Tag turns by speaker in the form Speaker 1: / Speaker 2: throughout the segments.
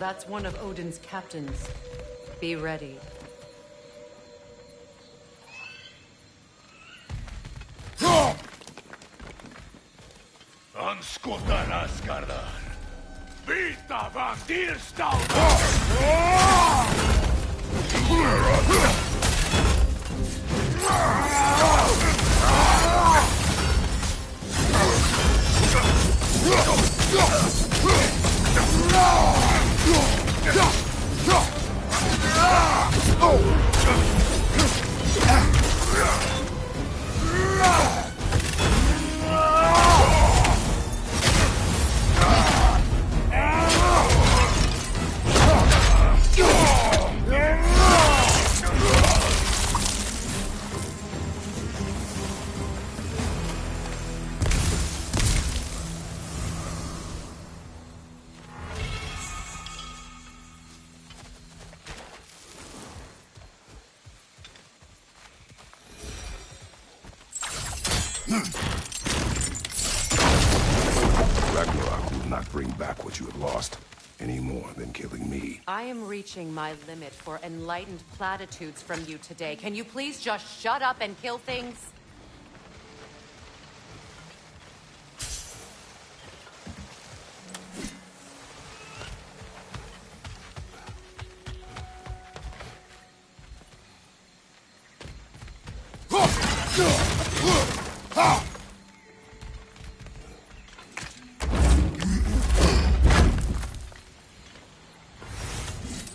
Speaker 1: That's one of Odin's captains. Be ready.
Speaker 2: Anskutan Asgardar. Vita van Dierstal.
Speaker 3: Ragnarok will not bring back what you have lost, any more than killing me.
Speaker 1: I am reaching my limit for enlightened platitudes from you today. Can you please just shut up and kill things?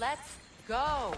Speaker 1: Let's go.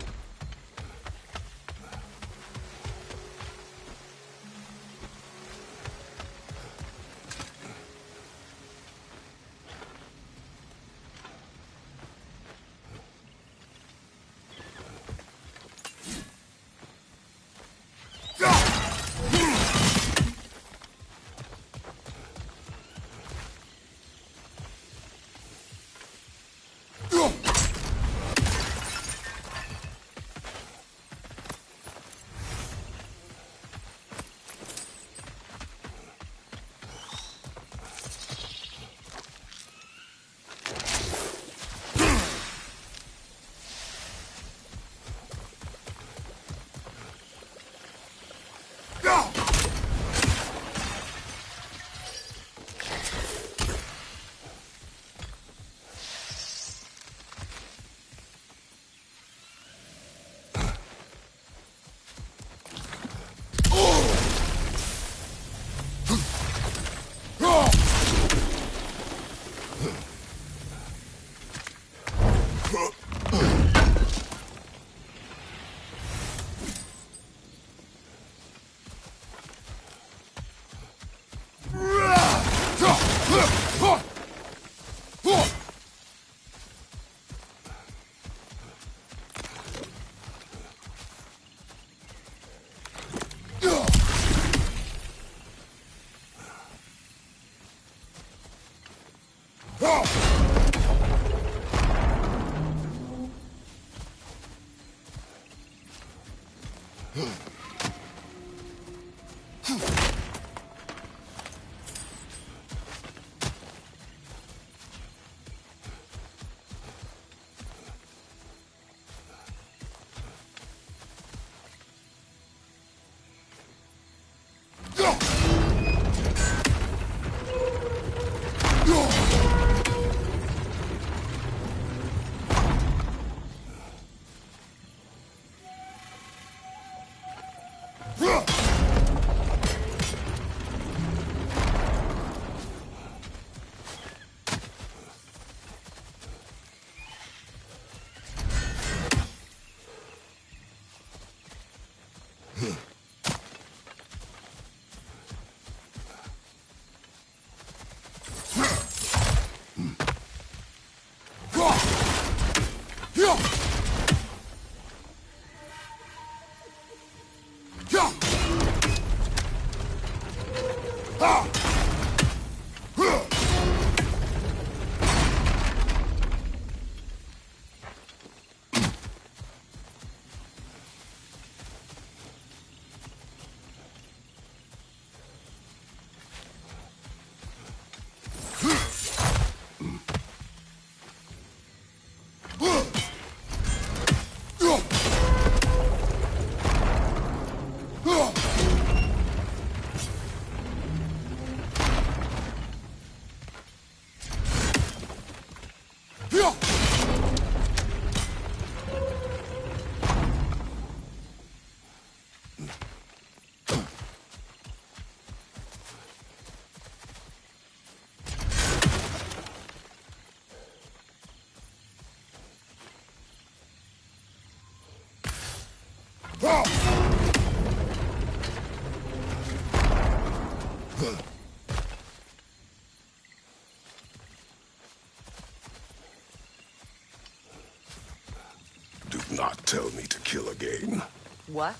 Speaker 3: kill again.
Speaker 1: What?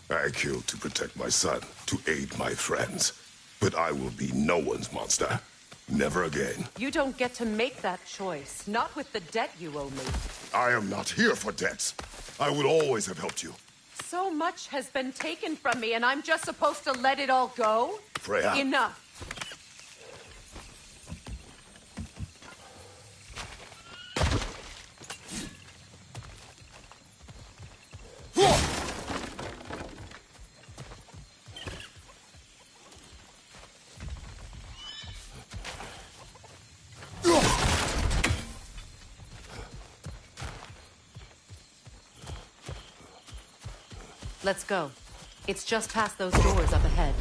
Speaker 3: I killed to protect my son, to aid my friends. But I will be no one's monster. Never again.
Speaker 1: You don't get to make that choice. Not with the debt you owe me.
Speaker 3: I am not here for debts. I would always have helped you.
Speaker 1: So much has been taken from me, and I'm just supposed to let it all go?
Speaker 3: Freya.
Speaker 1: Enough. Let's go. It's just past those doors up ahead.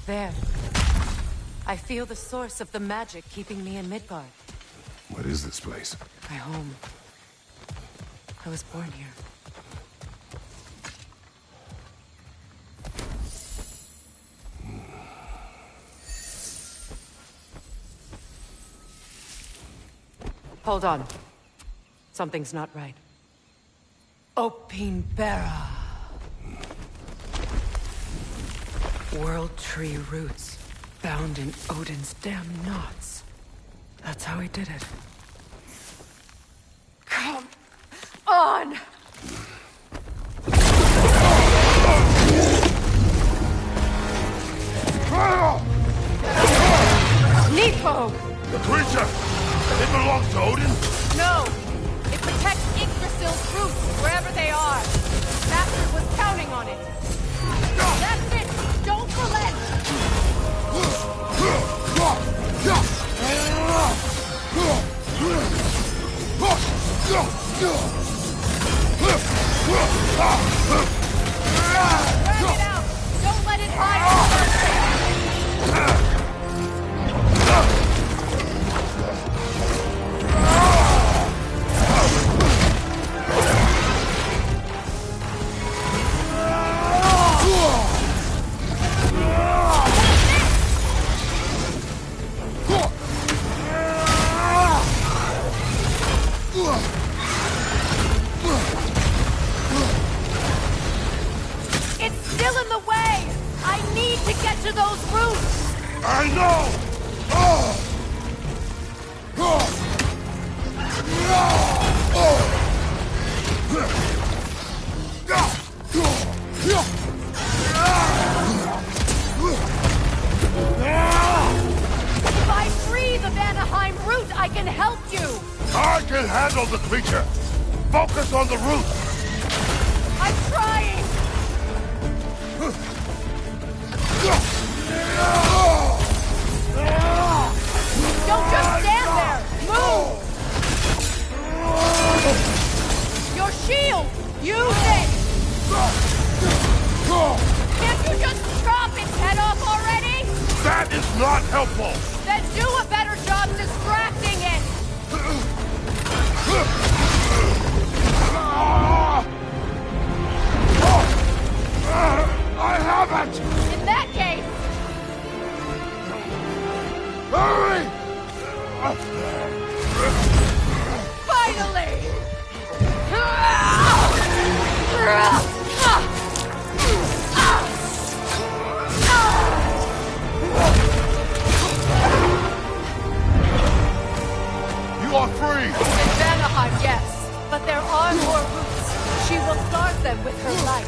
Speaker 1: There. I feel the source of the magic keeping me in Midgard.
Speaker 3: What is this place?
Speaker 1: My home. I was born here. Hold on. Something's not right. Opinbera. World tree roots, bound in Odin's damn knots. That's how he did it. Come on! Nepo!
Speaker 2: The creature! It belongs to Odin?
Speaker 1: No! It protects Yggdrasil's roots, wherever they are. Master was counting on it. That's it! Don't relent! Drag it out! Don't let it hide! It's still in the way! I need to get to those roots!
Speaker 2: I know!
Speaker 1: If I free the Vanaheim root, I can help you!
Speaker 2: I can handle the creature! Focus on the root!
Speaker 1: I'm trying! Don't just stand there! Move! Your shield! Use it! Can't you just chop its head off already?
Speaker 2: That is not helpful!
Speaker 1: Then do a better job distracting it!
Speaker 2: I haven't!
Speaker 1: In that case,
Speaker 2: Hurry!
Speaker 1: finally!
Speaker 2: You are free!
Speaker 1: In Vanaheim, yes. But there are more roots. She will guard them with her life.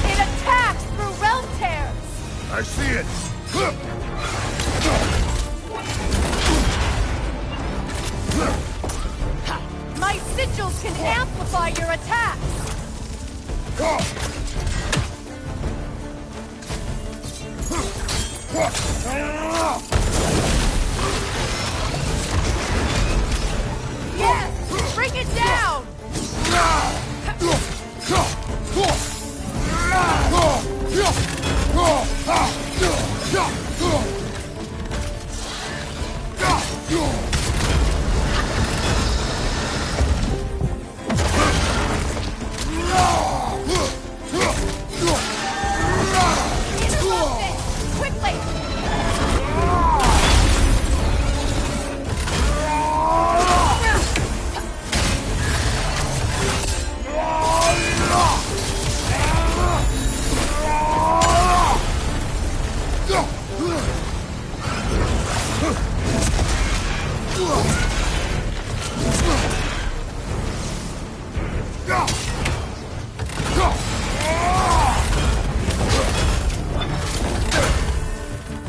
Speaker 1: It attacks through realm tears!
Speaker 2: I see it!
Speaker 1: My sigils can amplify your attacks! Yes! Bring it down!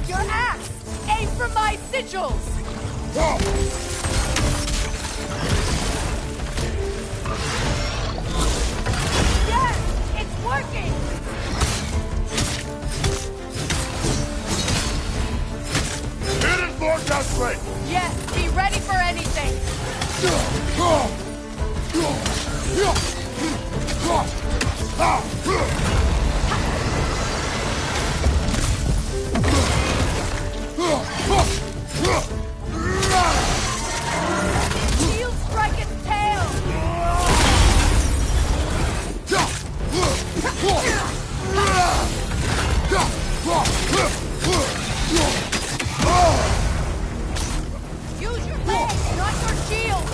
Speaker 1: Your axe! Aim for my sigils! Yes! It's working!
Speaker 2: It is more desperate!
Speaker 1: Yes, be ready for anything! Shield strike its tail! Use your legs, not your shield!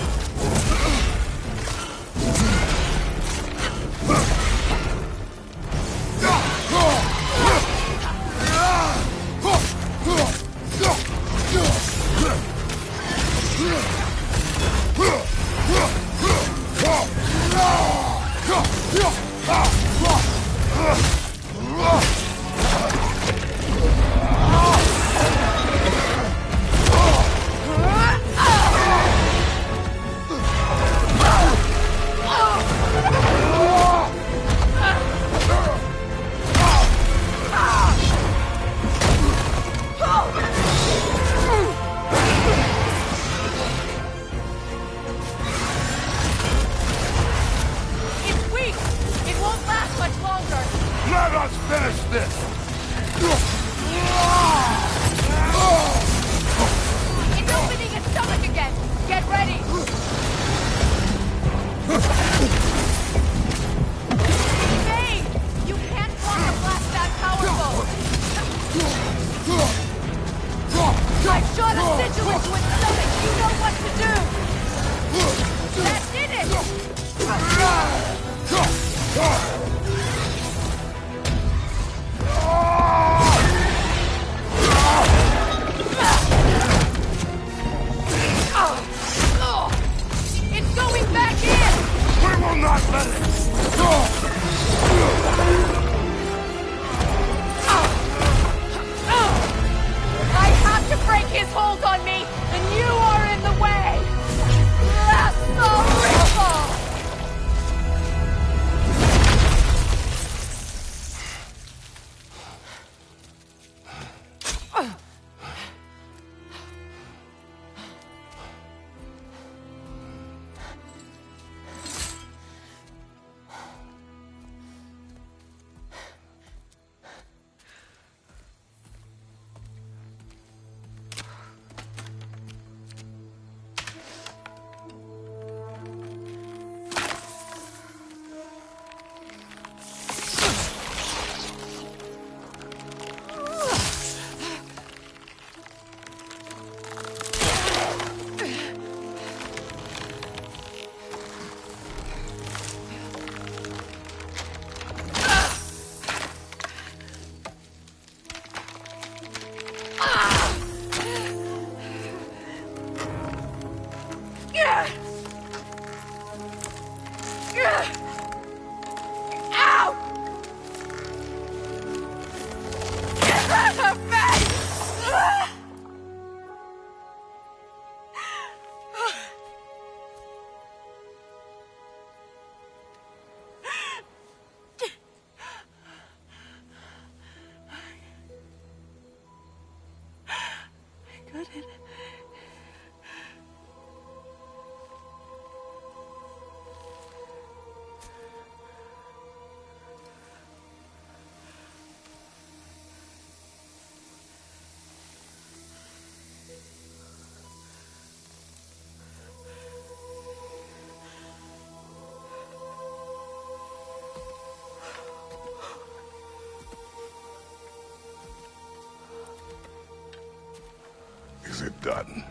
Speaker 1: It's weak! It won't last much longer!
Speaker 2: Let us finish this!
Speaker 1: It's opening its stomach again! Get ready! Hey! You can't block a blast that powerful! I shot a sigil into its stomach! You know what to do! That did it! It's going back in!
Speaker 2: We will not let it!
Speaker 1: I have to break his hold on me, and you are in the way! That's the ripple! it.
Speaker 3: Is it done?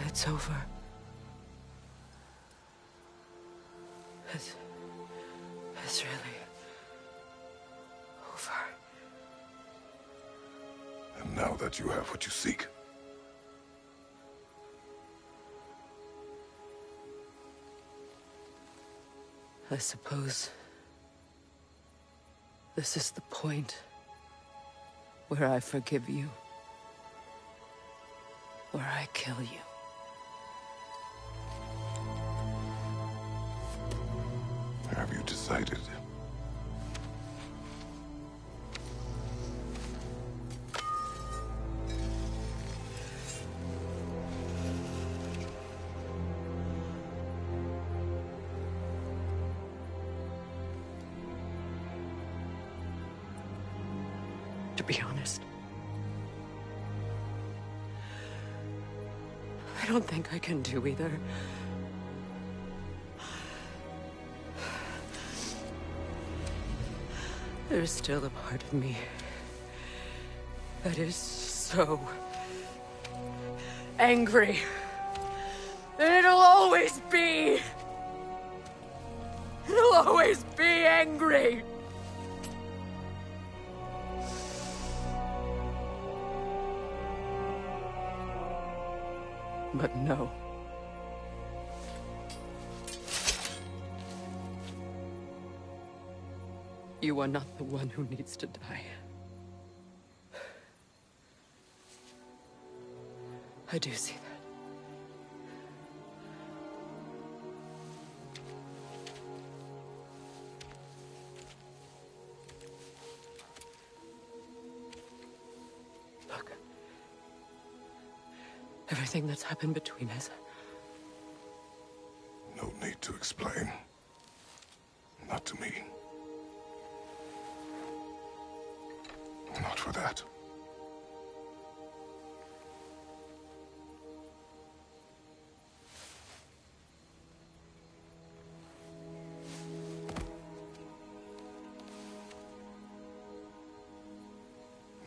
Speaker 1: It's over. It's really over.
Speaker 3: And now that you have what you seek,
Speaker 1: I suppose this is the point where I forgive you, where I kill you.
Speaker 3: have you decided?
Speaker 1: To be honest, I don't think I can do either. There's still a part of me that is so angry that it'll always be. It'll always be angry. But no. You are not the one who needs to die. I do see that. Look. Everything that's happened between us.
Speaker 3: No need to explain. Not to me. Not for that.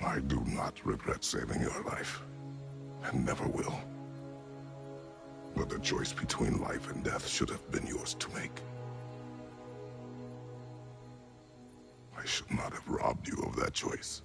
Speaker 3: I do not regret saving your life, and never will. But the choice between life and death should have been yours to make. I should not have robbed you of that choice.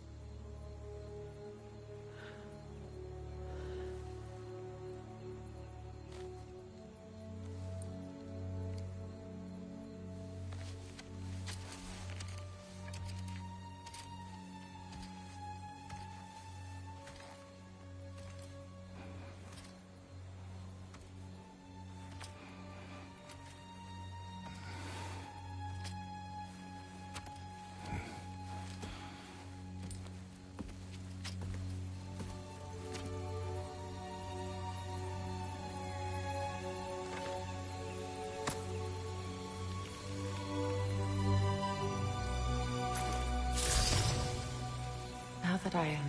Speaker 1: Now that I am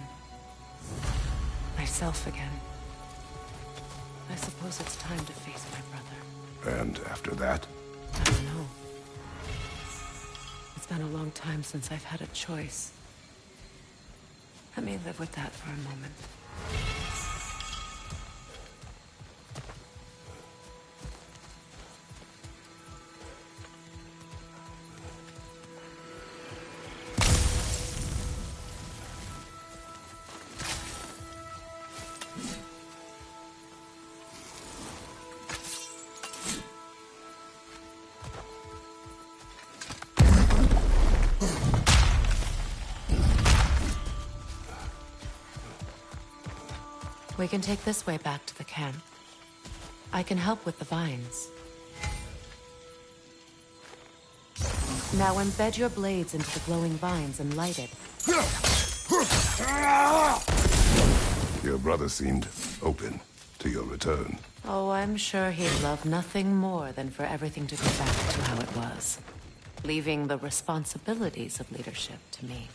Speaker 1: myself again, I suppose it's time to face my brother.
Speaker 3: And after that?
Speaker 1: I don't know. It's been a long time since I've had a choice. Let me live with that for a moment. We can take this way back to the camp. I can help with the vines. Now embed your blades into the glowing vines and light it.
Speaker 3: Your brother seemed open to your return.
Speaker 1: Oh, I'm sure he'd love nothing more than for everything to go back to how it was, leaving the responsibilities of leadership to me.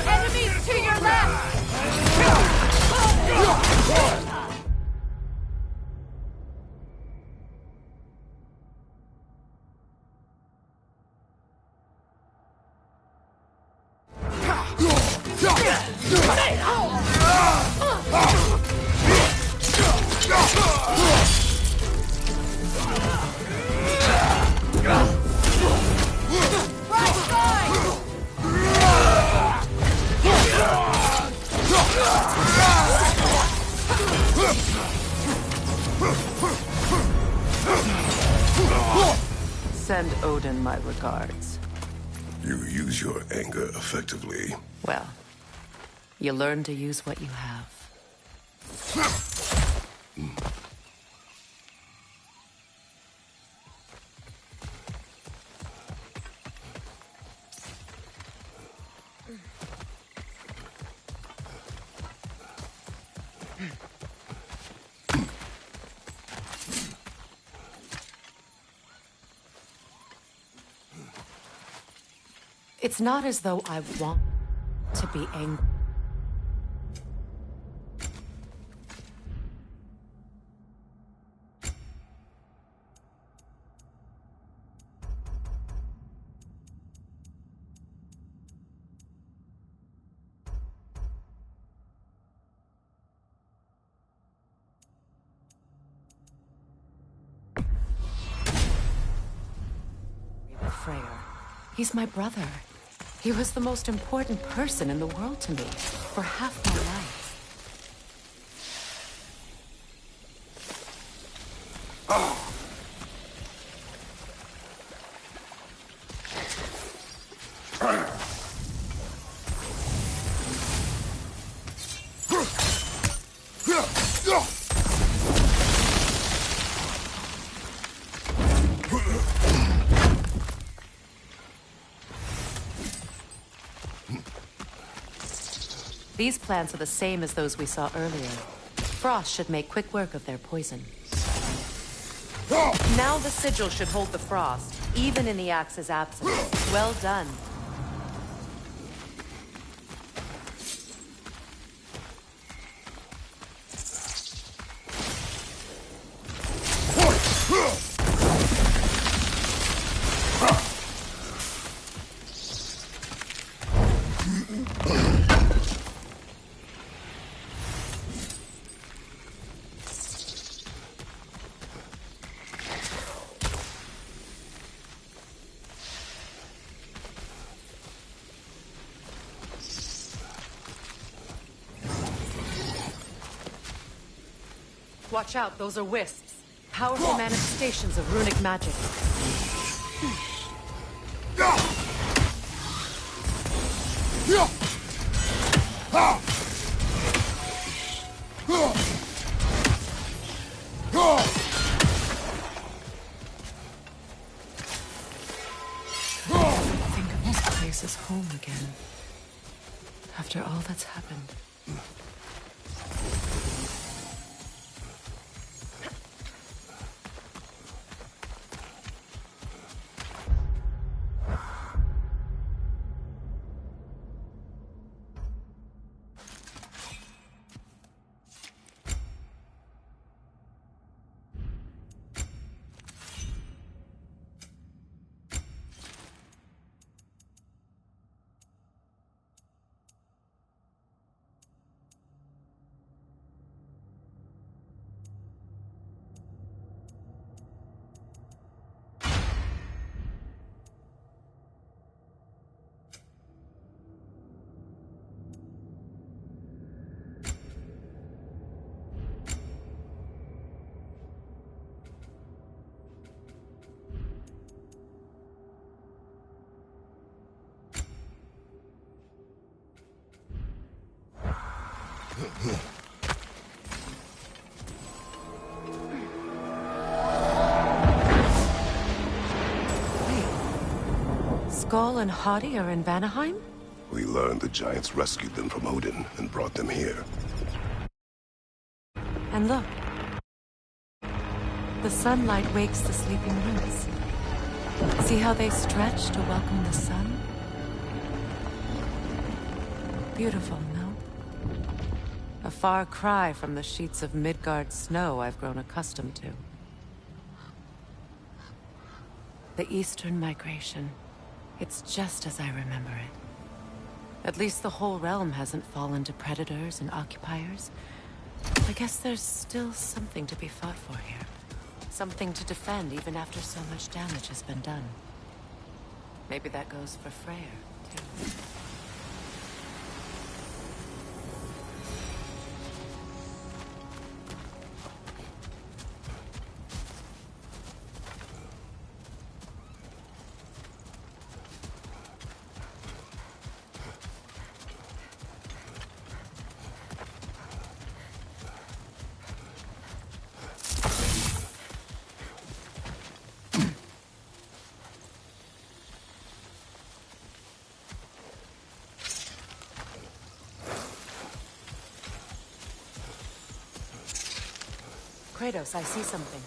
Speaker 4: Enemies to your left!
Speaker 1: Send Odin my regards.
Speaker 3: You use your anger effectively.
Speaker 1: Well, you learn to use what you have. It's not as though I want to be angry. Freyr. He's my brother. He was the most important person in the world to me for half my life. These plants are the same as those we saw earlier. Frost should make quick work of their poison. Now the sigil should hold the frost, even in the axe's absence. Well done. Watch out, those are wisps. Powerful manifestations of runic magic. Think of this place as home again. After all that's happened. Skull and Hadi are in Vanaheim?
Speaker 3: We learned the giants rescued them from Odin and brought them here.
Speaker 1: And look. The sunlight wakes the sleeping roots. See how they stretch to welcome the sun? Beautiful, no? A far cry from the sheets of Midgard snow I've grown accustomed to. The Eastern Migration. It's just as I remember it. At least the whole realm hasn't fallen to predators and occupiers. I guess there's still something to be fought for here. Something to defend even after so much damage has been done. Maybe that goes for Freyr, too. Kratos, I see something.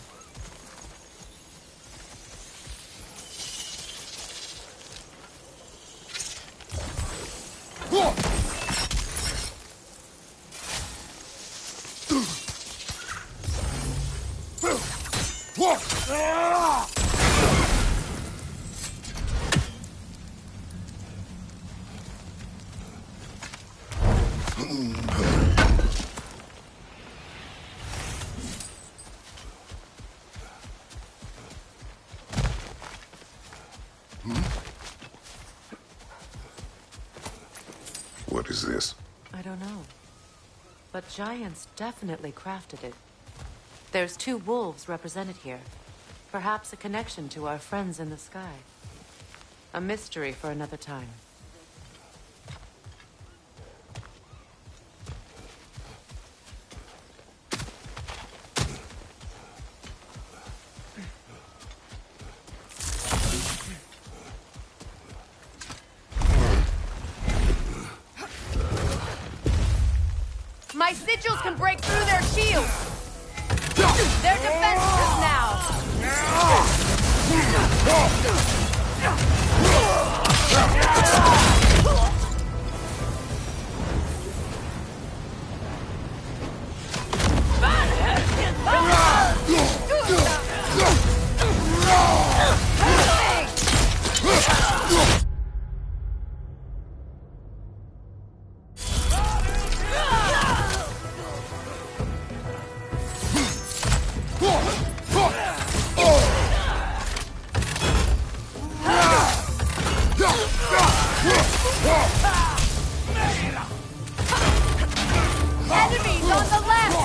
Speaker 3: What is this?
Speaker 1: I don't know. But giants definitely crafted it. There's 2 wolves represented here. Perhaps a connection to our friends in the sky. A mystery for another time.
Speaker 4: My sigils can break through their shields! They're defenseless now! Enemies on the left!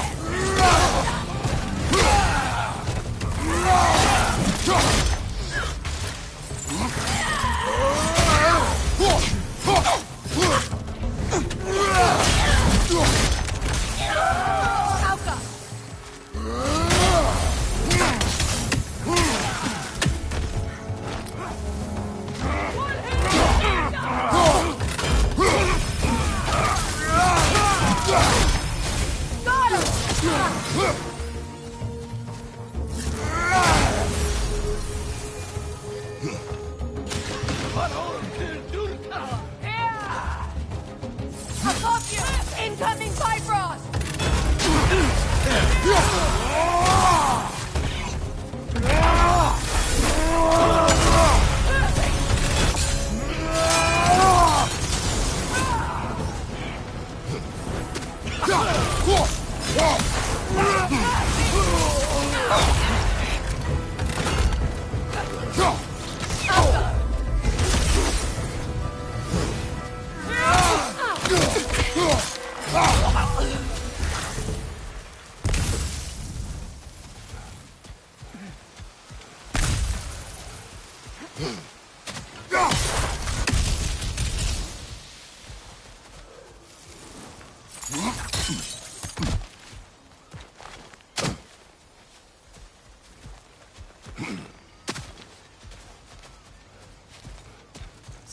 Speaker 4: Alka! Got him! Above you! Incoming Bifrost!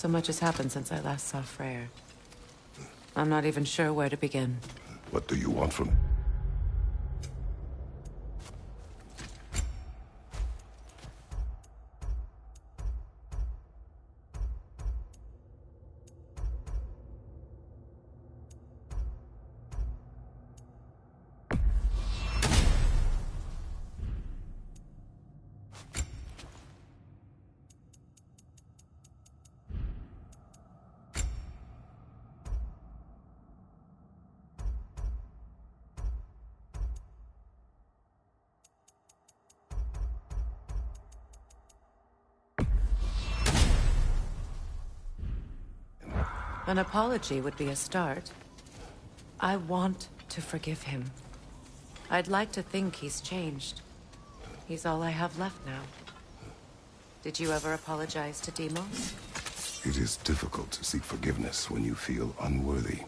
Speaker 1: So much has happened since I last saw Freyr. I'm not even sure where to begin.
Speaker 3: What do you want from...
Speaker 1: An apology would be a start. I want to forgive him. I'd like to think he's changed. He's all I have left now. Did you ever apologize to Demos?
Speaker 3: It is difficult to seek forgiveness when you feel unworthy.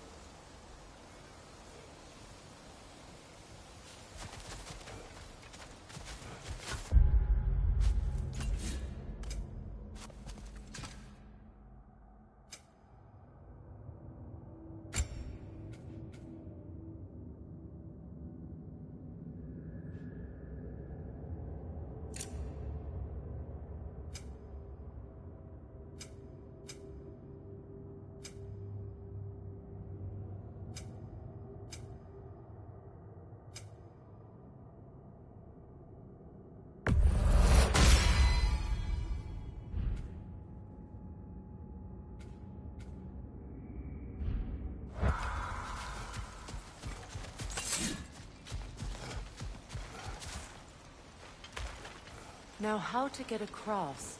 Speaker 1: Now, how to get across?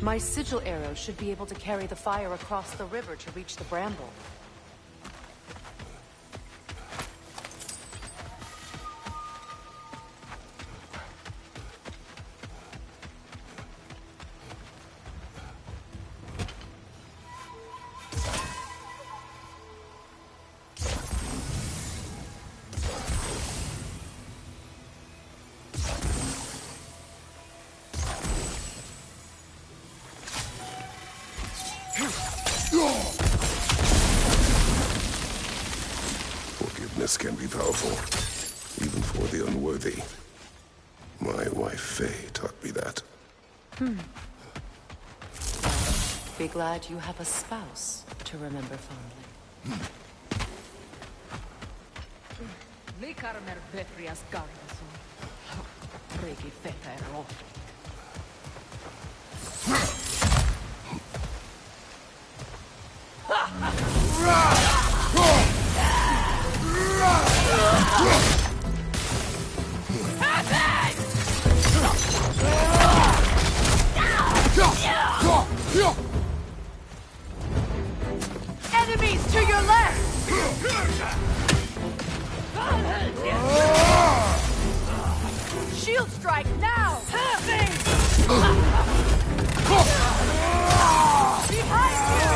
Speaker 1: My sigil arrow should be able to carry the fire across the river to reach the bramble.
Speaker 3: Forgiveness can be powerful, even for the unworthy. My wife, Faye, taught me that.
Speaker 1: Be glad you have a spouse to remember fondly.
Speaker 5: Likarmer Betrias Gardason. Regi Fetero.
Speaker 4: Enemies to your left! Shield strike now! Behind you!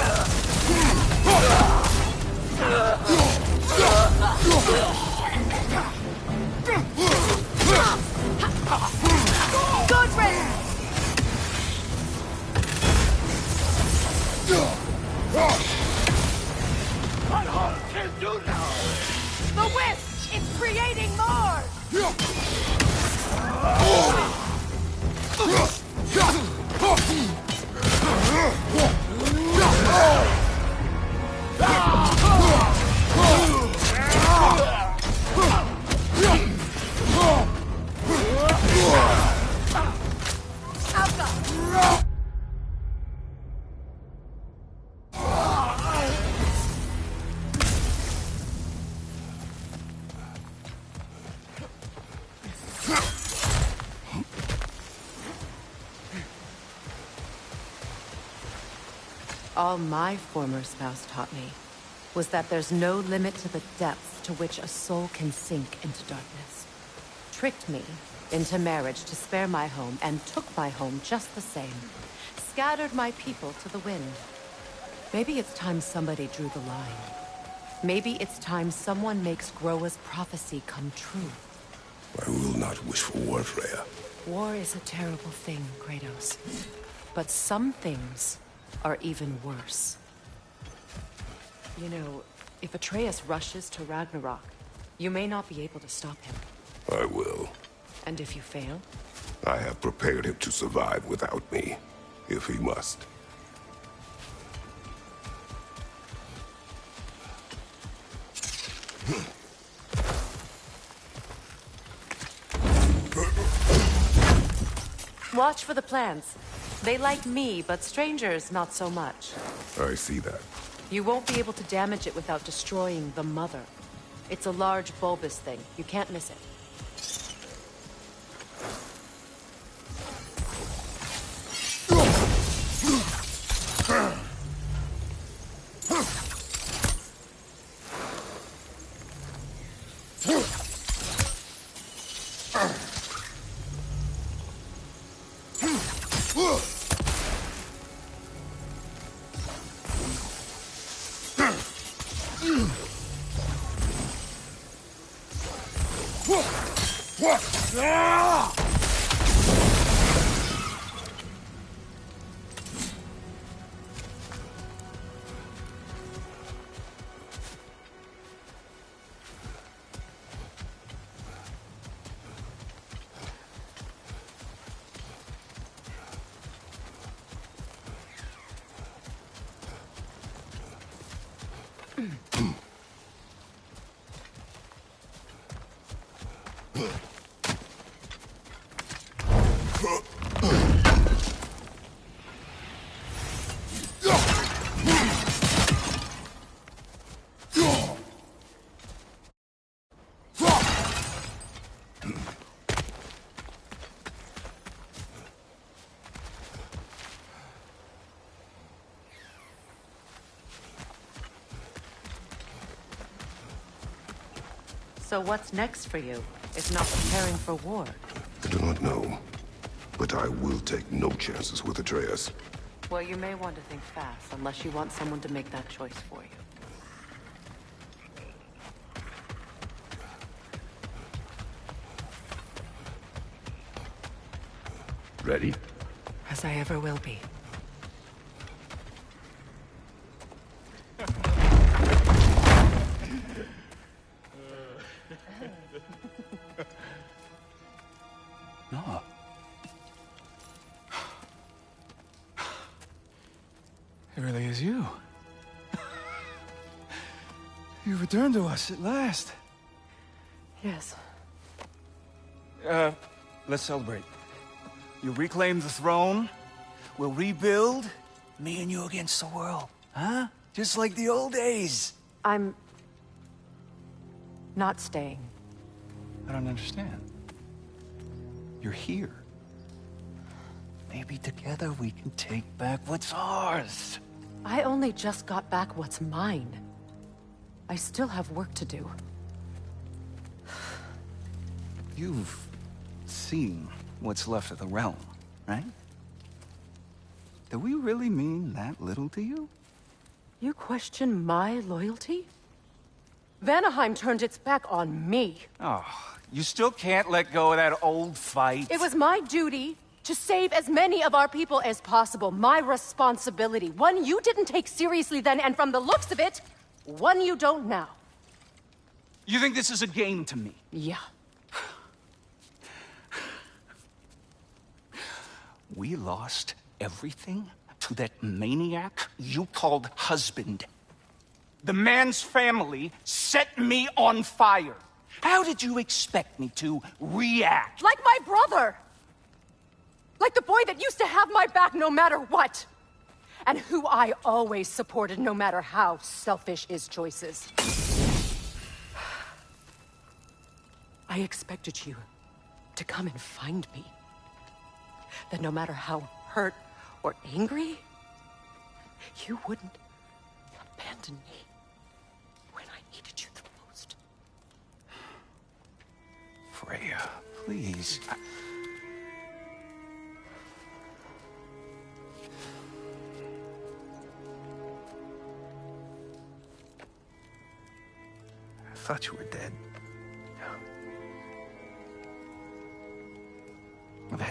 Speaker 4: Good riddance! The wisp! It's creating more!
Speaker 1: All my former spouse taught me was that there's no limit to the depths to which a soul can sink into darkness. Tricked me into marriage to spare my home and took my home just the same. Scattered my people to the wind. Maybe it's time somebody drew the line. Maybe it's time someone makes Groa's prophecy come true.
Speaker 3: I will not wish for war, Freya.
Speaker 1: War is a terrible thing, Kratos. But some things are even worse. You know, if Atreus rushes to Ragnarok, you may not be able to stop him.
Speaker 3: I will.
Speaker 1: And if you fail?
Speaker 3: I have prepared him to survive without me, if he must.
Speaker 1: Watch for the plants. They like me, but strangers not so much.
Speaker 3: I see that.
Speaker 1: You won't be able to damage it without destroying the mother. It's a large bulbous thing. You can't miss it. So what's next for you, if not preparing for war?
Speaker 3: I do not know, but I will take no chances with Atreus.
Speaker 1: Well, you may want to think fast, unless you want someone to make that choice for you.
Speaker 2: Ready?
Speaker 1: As I ever will be.
Speaker 6: No. It really is you. You returned to us at last.
Speaker 1: Yes.
Speaker 6: Let's celebrate. You reclaim the throne. We'll rebuild. Me and you against the world. Huh? Just like the old days.
Speaker 1: I'm... not staying.
Speaker 6: I don't understand. You're here. Maybe together we can take back what's ours.
Speaker 1: I only just got back what's mine. I still have work to do.
Speaker 6: You've seen what's left of the realm, right? Do we really mean that little to you?
Speaker 1: You question my loyalty? Vanaheim turned its back on me.
Speaker 6: Oh, you still can't let go of that old fight.
Speaker 1: It was my duty to save as many of our people as possible. My responsibility. One you didn't take seriously then, and from the looks of it, one you don't now.
Speaker 6: You think this is a game to me?
Speaker 1: Yeah.
Speaker 6: We lost everything to that maniac you called husband. The man's family set me on fire. How did you expect me to react?
Speaker 1: Like my brother! Like the boy that used to have my back no matter what! And who I always supported no matter how selfish his choices. I expected you to come and find me. That no matter how hurt or angry, you wouldn't abandon me when I needed you the most.
Speaker 6: Freya, please. I thought you were dead.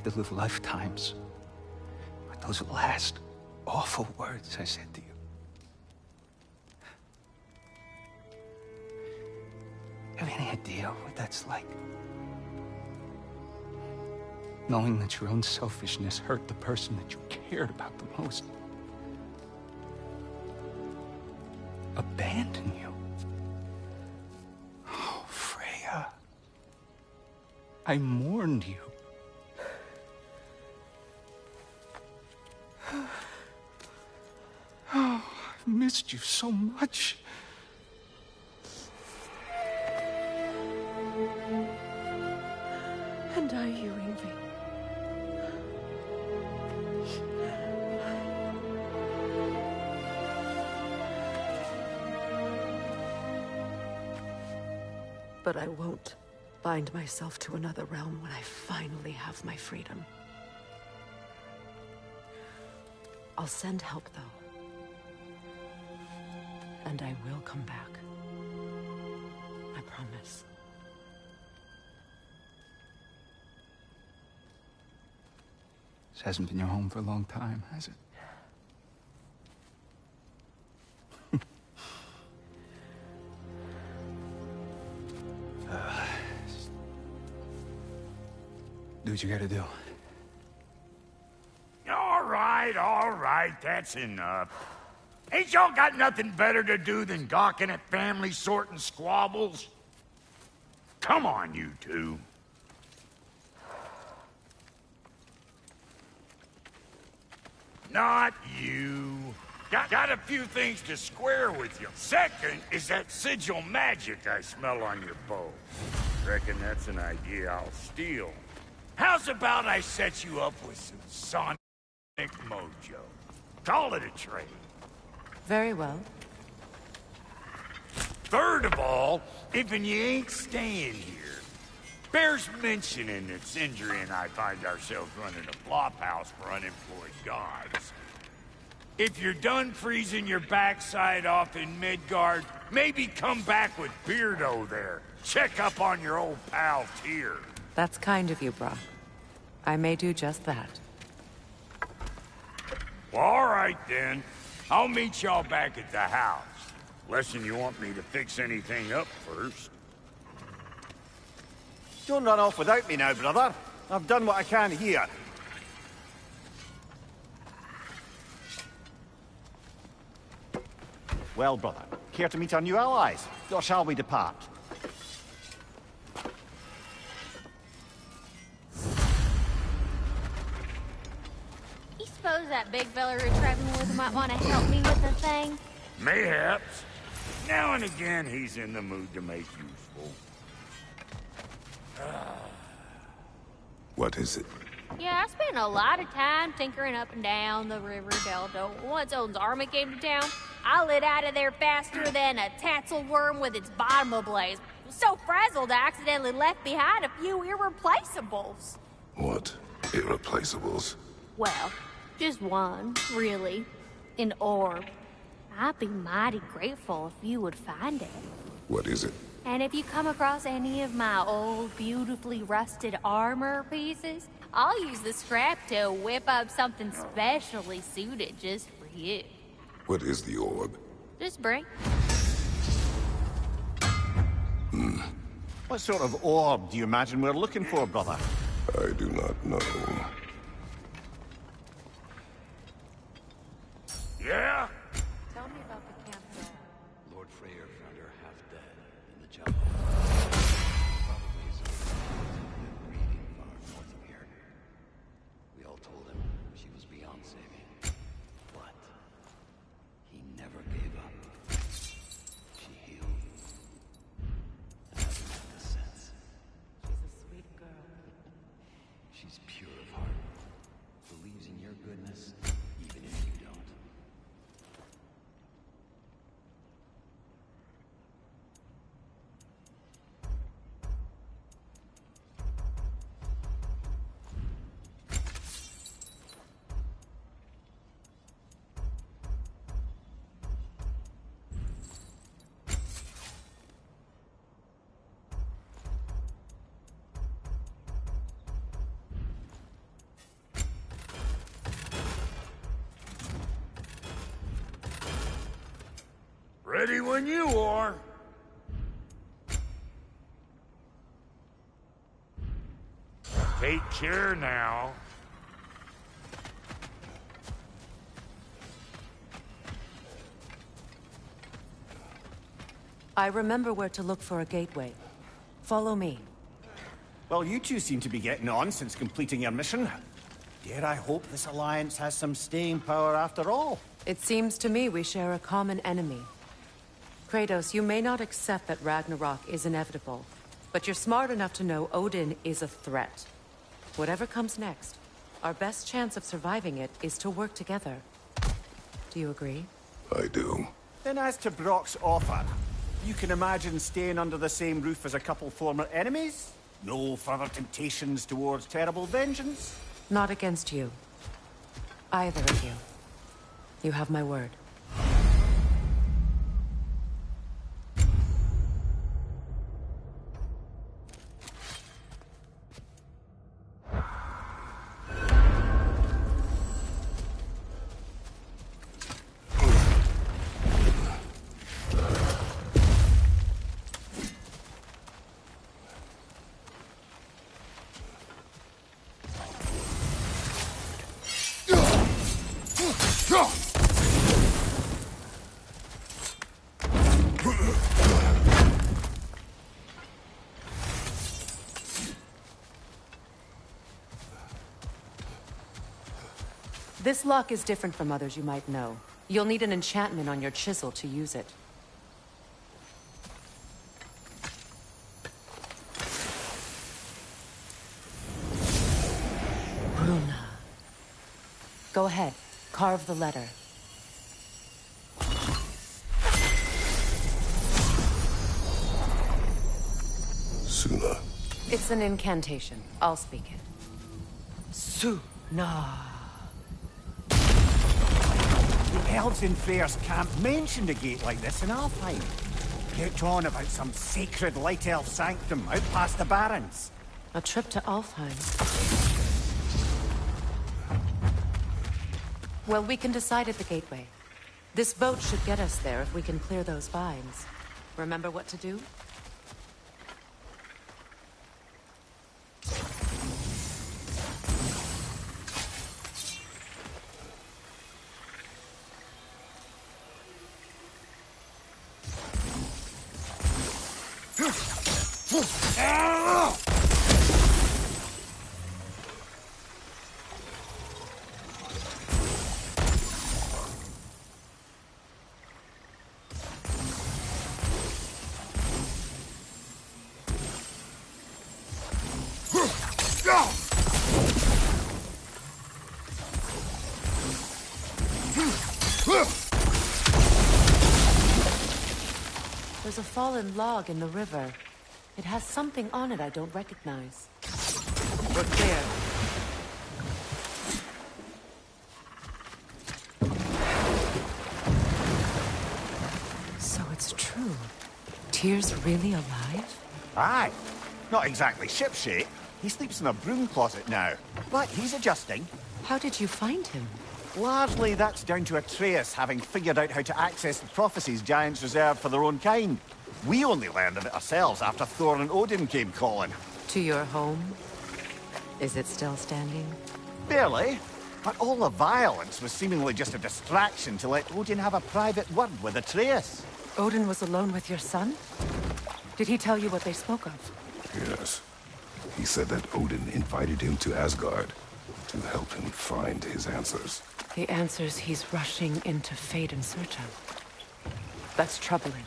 Speaker 6: had to live lifetimes with those last awful words I said to you. Have any idea what that's like? Knowing that your own selfishness hurt the person that you cared about the most. Abandon you. Oh, Freya. I mourned you. Oh, I've missed you so much.
Speaker 4: And are you, Ingvi? But I won't bind myself to another realm when I finally have my freedom. I'll send help, though. And I will come back. I promise.
Speaker 6: This hasn't been your home for a long time, has it? Do what you gotta do.
Speaker 2: All right, that's enough. Ain't y'all got nothing better to do than gawking at family sorting squabbles? Come on, you two. Not you. Got a few things to square with you. Second is that sigil magic I smell on your bow. Reckon that's an idea I'll steal. How's about I set you up with some sonic mojo? Call it a trade.
Speaker 1: Very well.
Speaker 2: Third of all, if you ain't staying here, bears mentioning that Sindri and I find ourselves running a flop house for unemployed gods. If you're done freezing your backside off in Midgard, maybe come back with Beardo there. Check up on your old pal Tyr.
Speaker 1: That's kind of you, Brock. I may do just that.
Speaker 2: Well, all right then. I'll meet y'all back at the house. Less'n you want me to fix anything up first.
Speaker 7: Don't run off without me now, brother. I've done what I can here. Well, brother, care to meet our new allies? Or shall we depart?
Speaker 8: You suppose that big fella you're traveling with might want to help me with a thing?
Speaker 2: Mayhaps. Now and again, he's in the mood to make useful.
Speaker 3: What is it?
Speaker 8: Yeah, I spent a lot of time tinkering up and down the river delta. Once Odin's army came to town, I lit out of there faster than a tassel worm with its bottom ablaze. So frazzled, I accidentally left behind a few irreplaceables.
Speaker 3: What? Irreplaceables?
Speaker 8: Well, just one, really. An orb. I'd be mighty grateful if you would find it.
Speaker 3: What is it?
Speaker 8: And if you come across any of my old, beautifully rusted armor pieces, I'll use the scrap to whip up something specially suited just for you.
Speaker 3: What is the orb?
Speaker 8: Just bring.
Speaker 7: What sort of orb do you imagine we're looking for, brother?
Speaker 3: I do not know.
Speaker 2: Yeah?
Speaker 1: Tell me about the campsite.
Speaker 9: Lord Freyr found her half dead in the jungle. Probably some breeding far north of here. We all told him she was beyond saving. But he never gave up. She healed. And hasn't had the sense.
Speaker 1: She's a sweet girl.
Speaker 9: She's pure of heart. Believes in your goodness, even if you don't.
Speaker 2: Ready when you are. Take care now.
Speaker 1: I remember where to look for a gateway. Follow me.
Speaker 7: Well, you two seem to be getting on since completing your mission. Dare I hope this alliance has some staying power after all?
Speaker 1: It seems to me we share a common enemy. Kratos, you may not accept that Ragnarok is inevitable, but you're smart enough to know Odin is a threat. Whatever comes next, our best chance of surviving it is to work together. Do you agree?
Speaker 3: I do.
Speaker 7: Then as to Brock's offer, you can imagine staying under the same roof as a couple former enemies? No further temptations towards terrible vengeance?
Speaker 1: Not against you. Either of you. You have my word. This lock is different from others you might know. You'll need an enchantment on your chisel to use it. Runa. Go ahead. Carve the letter.
Speaker 3: Suna.
Speaker 1: It's an incantation. I'll speak it. Suna.
Speaker 7: The elves in Freyr's camp mentioned a gate like this in Alfheim. Kept on about some sacred light elf sanctum out past the Barrens.
Speaker 1: A trip to Alfheim. Well, we can decide at the gateway. This boat should get us there if we can clear those vines. Remember what to do? There's a fallen log in the river. It has something on it I don't recognize. We're clear. So it's true. Tyr's really alive?
Speaker 7: Aye. Not exactly shipshape. He sleeps in a broom closet now. But he's adjusting.
Speaker 1: How did you find him?
Speaker 7: Largely, that's down to Atreus having figured out how to access the prophecies giants reserve for their own kind. We only learned of it ourselves after Thor and Odin came calling.
Speaker 1: To your home? Is it still standing?
Speaker 7: Barely. But all the violence was seemingly just a distraction to let Odin have a private word with Atreus.
Speaker 1: Odin was alone with your son? Did he tell you what they spoke of?
Speaker 3: Yes. He said that Odin invited him to Asgard to help him find his answers.
Speaker 1: The answers he's rushing into fate in search of. That's troubling.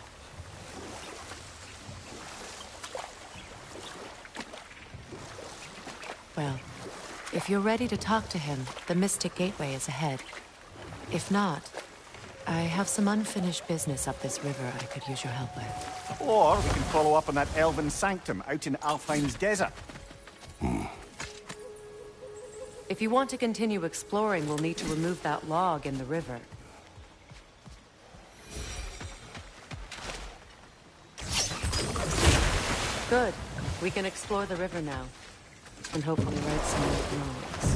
Speaker 1: Well, if you're ready to talk to him, the Mystic Gateway is ahead. If not, I have some unfinished business up this river I could use your help with.
Speaker 7: Or we can follow up on that elven sanctum out in Alfheim's desert.
Speaker 1: If you want to continue exploring, we'll need to remove that log in the river. Good. We can explore the river now. And hopefully right some more logs.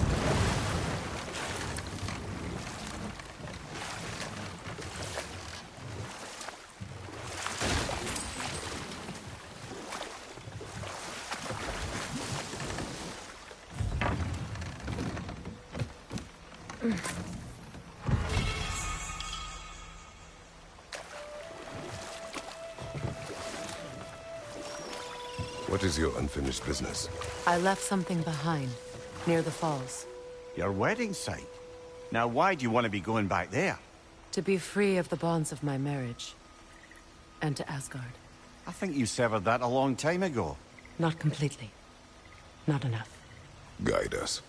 Speaker 3: What is your unfinished business?
Speaker 1: I left something behind, near the falls.
Speaker 7: Your wedding site? Now why do you want to be going back there?
Speaker 1: To be free of the bonds of my marriage. And to Asgard.
Speaker 7: I think you severed that a long time ago.
Speaker 1: Not completely. Not enough.
Speaker 3: Guide us.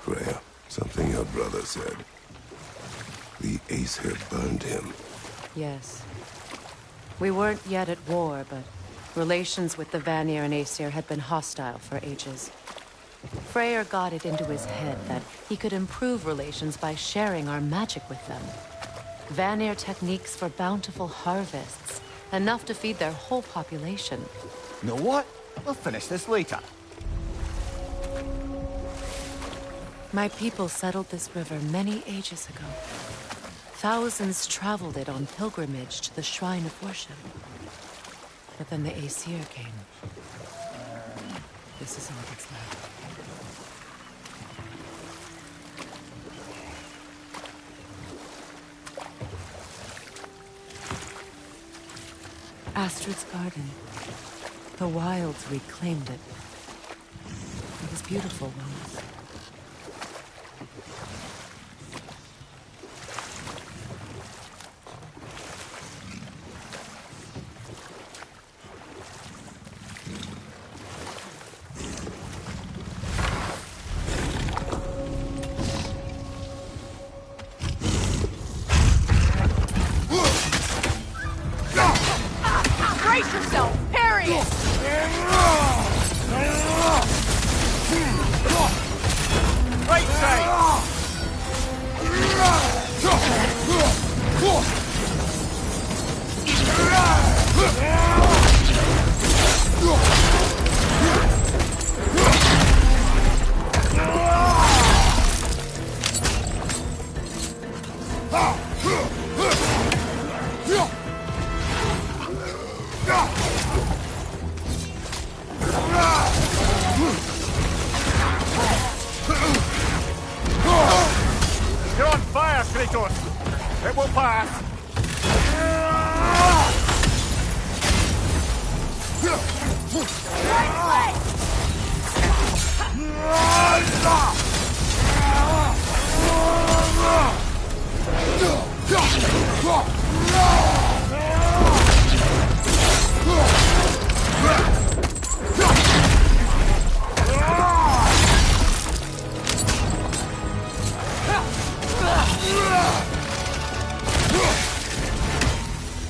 Speaker 3: Freya, something your brother said. The Ace had burned him.
Speaker 1: Yes. We weren't yet at war, but relations with the Vanir and Aesir had been hostile for ages. Freyr got it into his head that he could improve relations by sharing our magic with them. Vanir techniques for bountiful harvests, enough to feed their whole population.
Speaker 7: Know what? We'll finish this later.
Speaker 1: My people settled this river many ages ago. Thousands traveled it on pilgrimage to the shrine of worship. But then the Aesir came. This is all that's left. Astrid's garden. The wilds reclaimed it. It was beautiful once.
Speaker 5: Brace yourself! Parry it!
Speaker 7: Right side! You're on fire, Kratos! It will pass!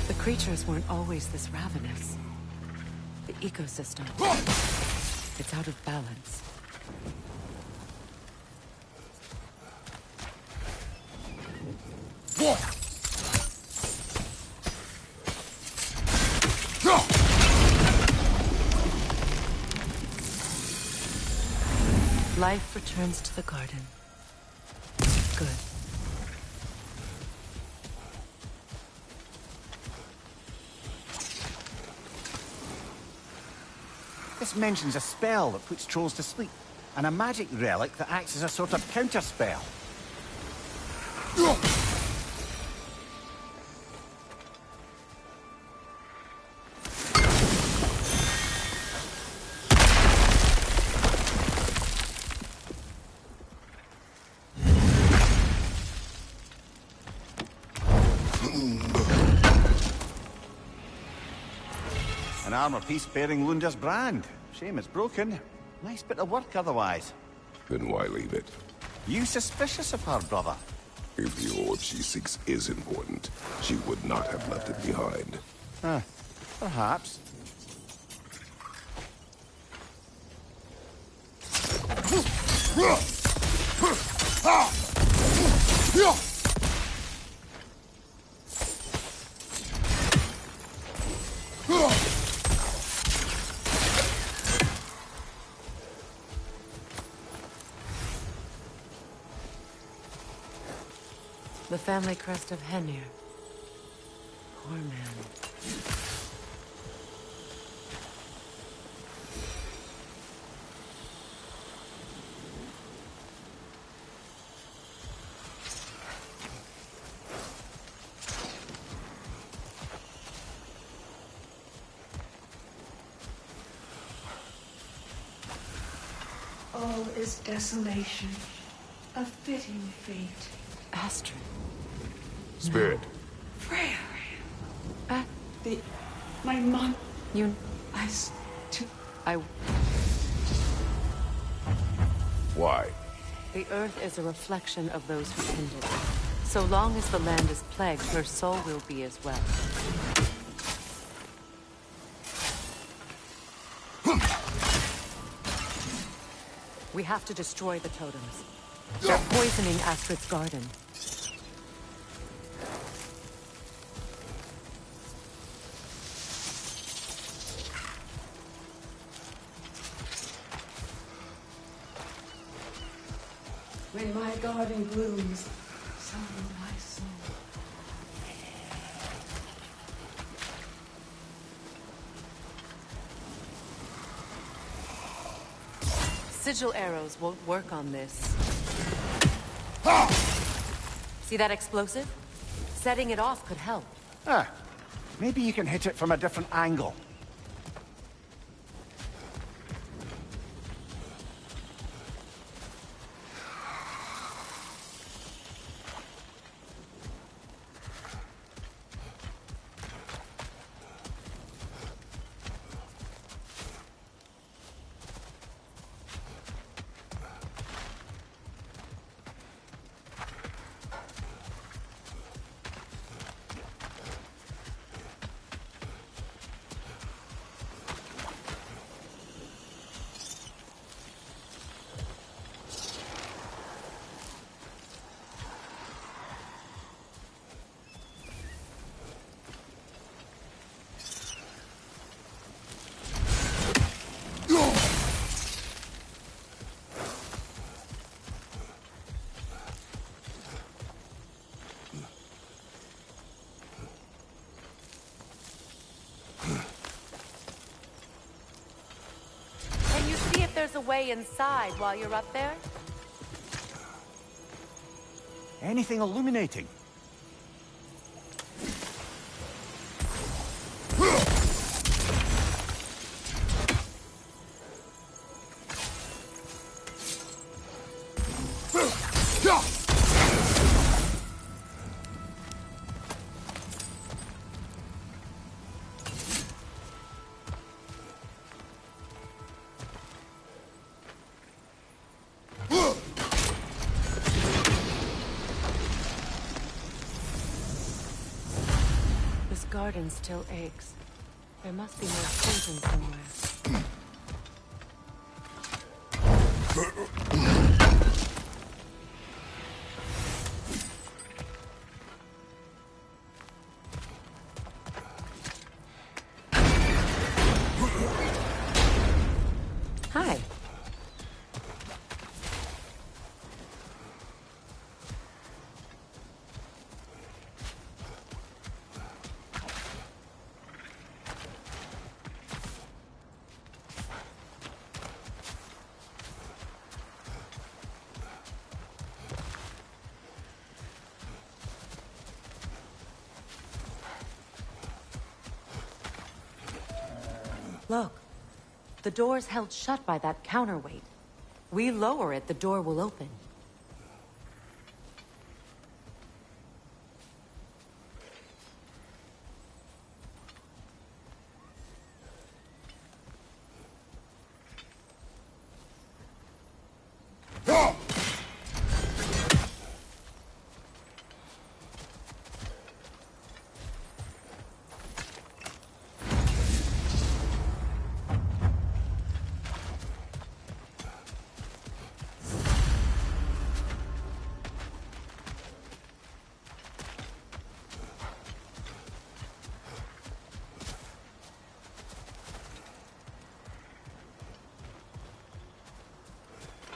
Speaker 1: The creatures weren't always this ravenous. The ecosystem. It's out of balance. Life returns to the garden. Good.
Speaker 7: This mentions a spell that puts trolls to sleep, and a magic relic that acts as a sort of counterspell. An armor piece bearing Lunda's brand. Shame it's broken. Nice bit of work otherwise.
Speaker 3: Then why leave it?
Speaker 7: You suspicious of her, brother?
Speaker 3: If the orb she seeks is important, she would not have left it behind.
Speaker 7: Perhaps.
Speaker 1: The family crest of Henir. Poor man.
Speaker 10: All is desolation, a fitting fate.
Speaker 1: Astrid.
Speaker 3: Spirit.
Speaker 10: Freya,
Speaker 1: Ah,
Speaker 10: my mom.
Speaker 1: you...
Speaker 10: I
Speaker 3: Why?
Speaker 1: The earth is a reflection of those who tend it. So long as the land is plagued, her soul will be as well. We have to destroy the totems. They're poisoning Astrid's garden.
Speaker 10: When my garden blooms, so will my soul.
Speaker 1: Sigil arrows won't work on this. See that explosive? Setting it off could help.
Speaker 7: Ah, maybe you can hit it from a different angle.
Speaker 1: Can you see if there's a way inside while you're up there?
Speaker 7: Anything illuminating?
Speaker 1: This garden still aches. There must be more poison somewhere. Hi. Look. The door's held shut by that counterweight. We lower it, the door will open.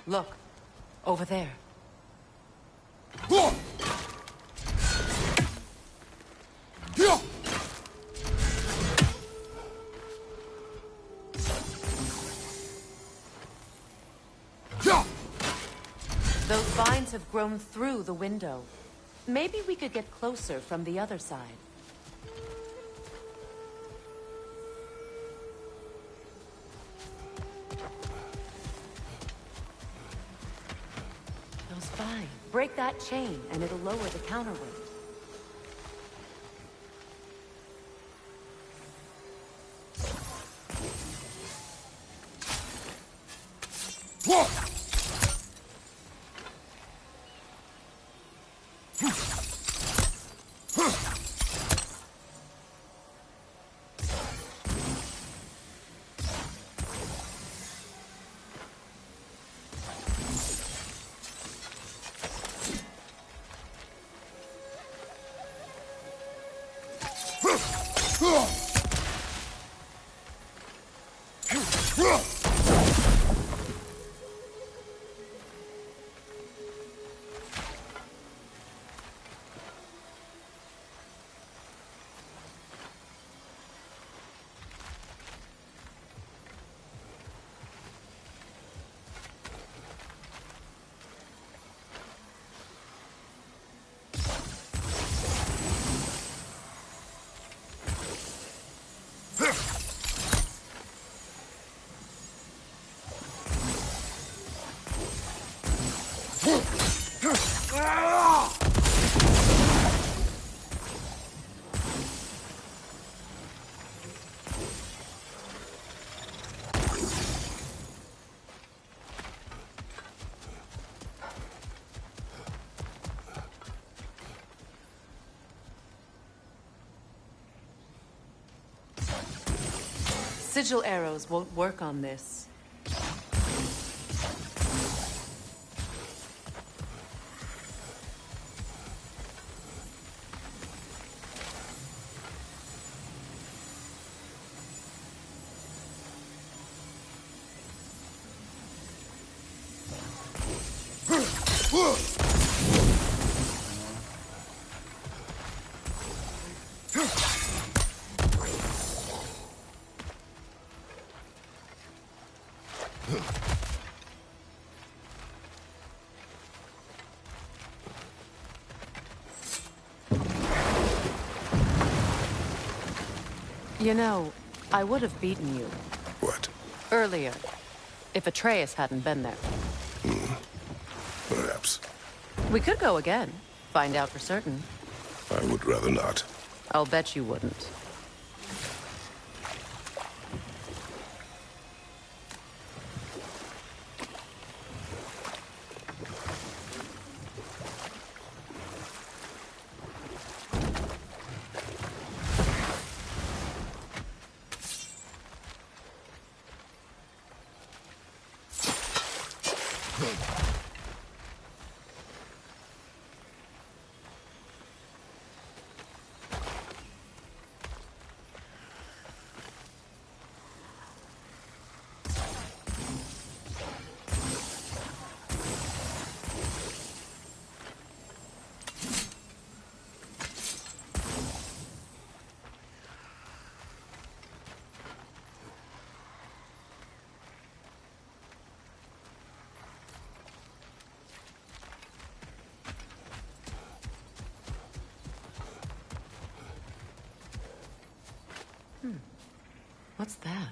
Speaker 1: Look, over there. Those vines have grown through the window. Maybe we could get closer from the other side. Those vines. Break that chain, and it'll lower the counterweight. Sigil arrows won't work on this. You know, I would have beaten you.
Speaker 3: What?
Speaker 1: Earlier, if Atreus hadn't been there.
Speaker 3: Perhaps.
Speaker 1: We could go again, find out for certain.
Speaker 3: I would rather not.
Speaker 1: I'll bet you wouldn't. What's that?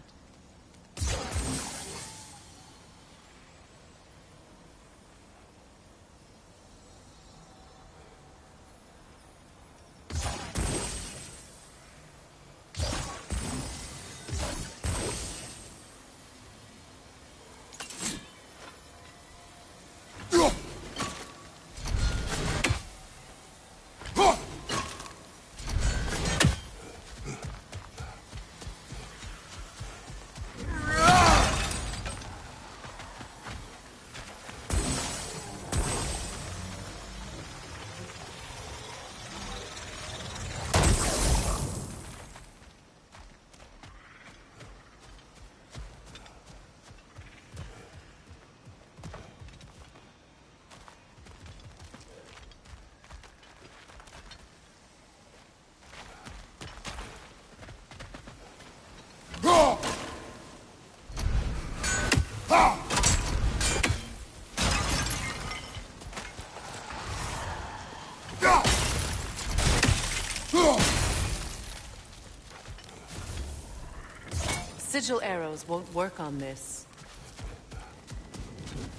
Speaker 1: sigil arrows won't work on this.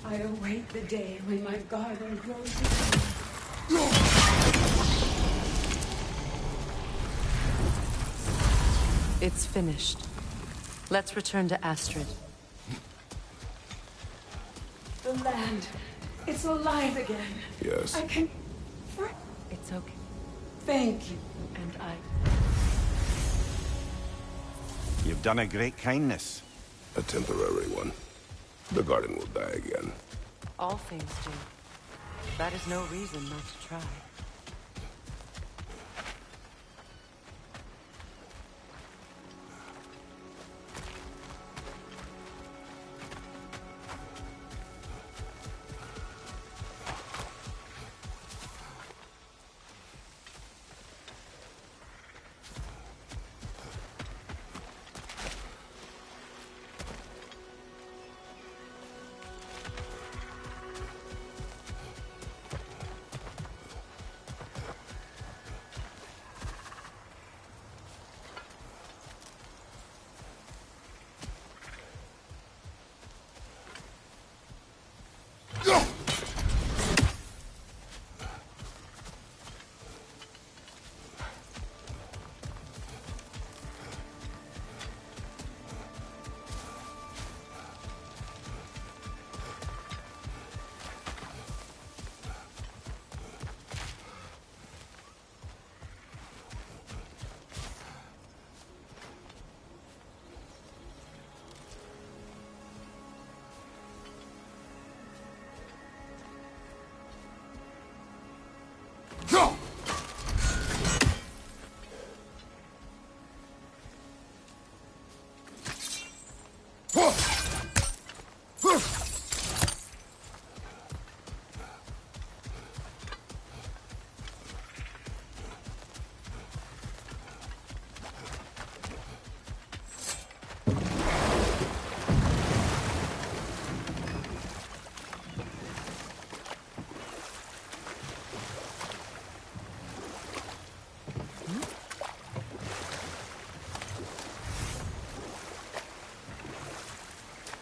Speaker 10: I await the day when my garden grows again.
Speaker 1: It's finished. Let's return to Astrid.
Speaker 10: The land, it's alive again.
Speaker 3: Yes.
Speaker 10: I can...
Speaker 1: It's okay.
Speaker 10: Thank you.
Speaker 1: And I...
Speaker 7: You've done a great kindness.
Speaker 3: A temporary one. The garden will die again.
Speaker 1: All things do. That is no reason not to try.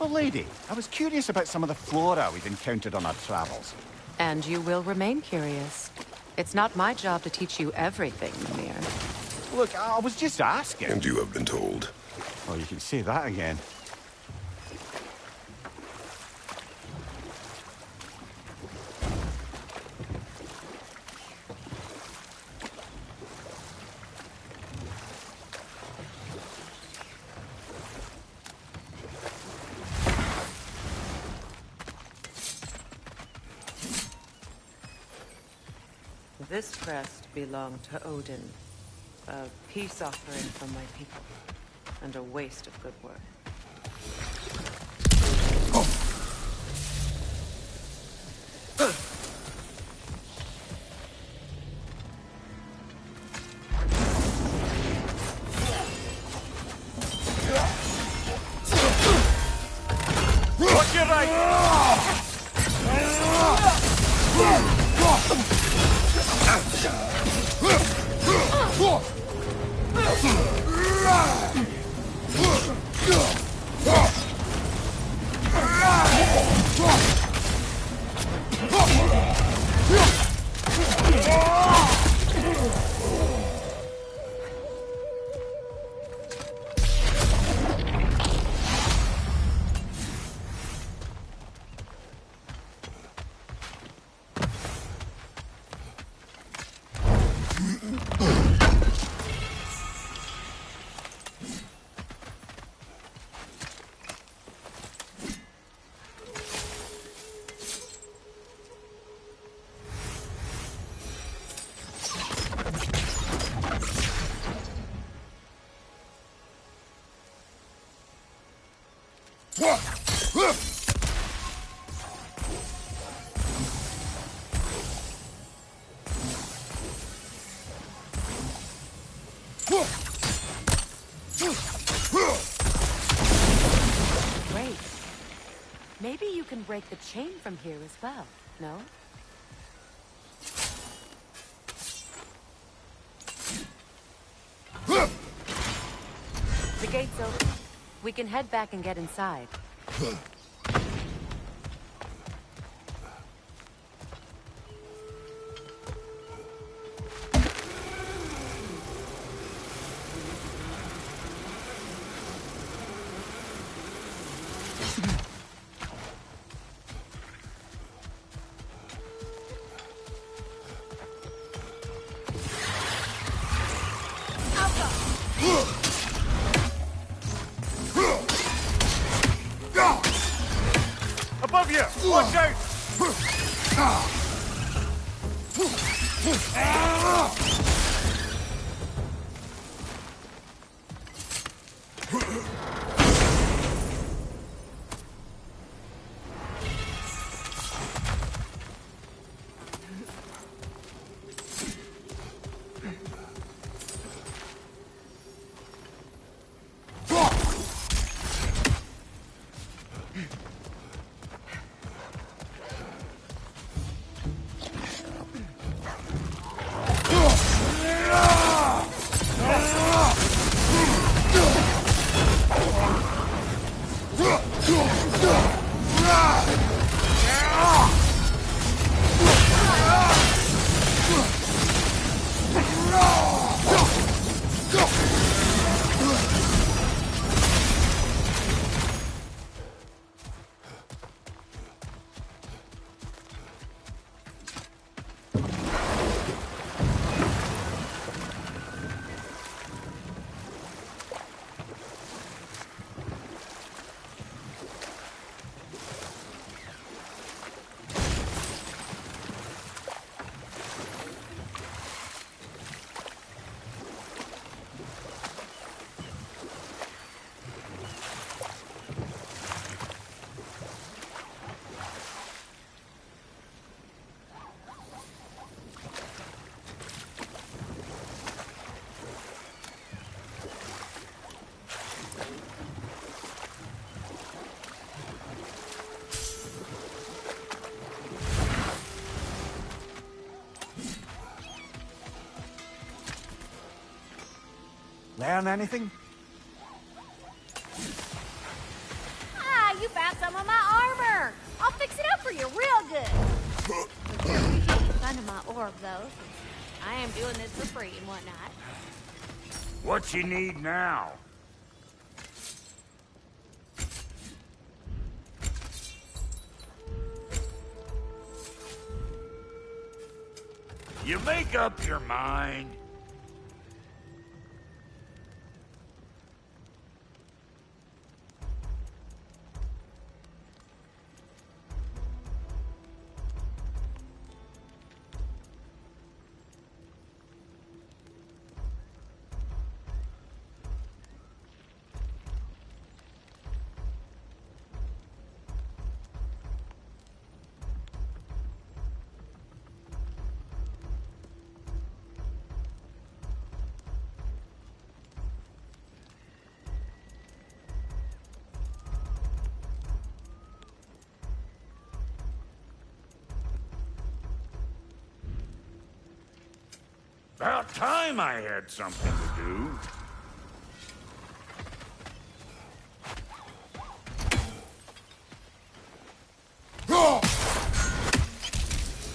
Speaker 7: Well, lady, I was curious about some of the flora we've encountered on our travels.
Speaker 1: And you will remain curious. It's not my job to teach you everything, Mimir.
Speaker 7: Look, I was just asking.
Speaker 3: And you have been told.
Speaker 7: Oh, you can say that again.
Speaker 1: This crest belonged to Odin. A peace offering from my people. And a waste of good work.
Speaker 6: Watch your right!
Speaker 1: Great. Maybe you can break the chain from here as well, no? The gate's open. We can head back and get inside.
Speaker 7: Above you! Watch out! Learn anything?
Speaker 8: Ah, you found some of my armor. I'll fix it up for you real good. None of my orb, though, since I am doing this for free and whatnot.
Speaker 2: What you need now? You make up your mind. About time I had something to do.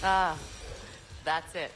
Speaker 1: Ah, that's it.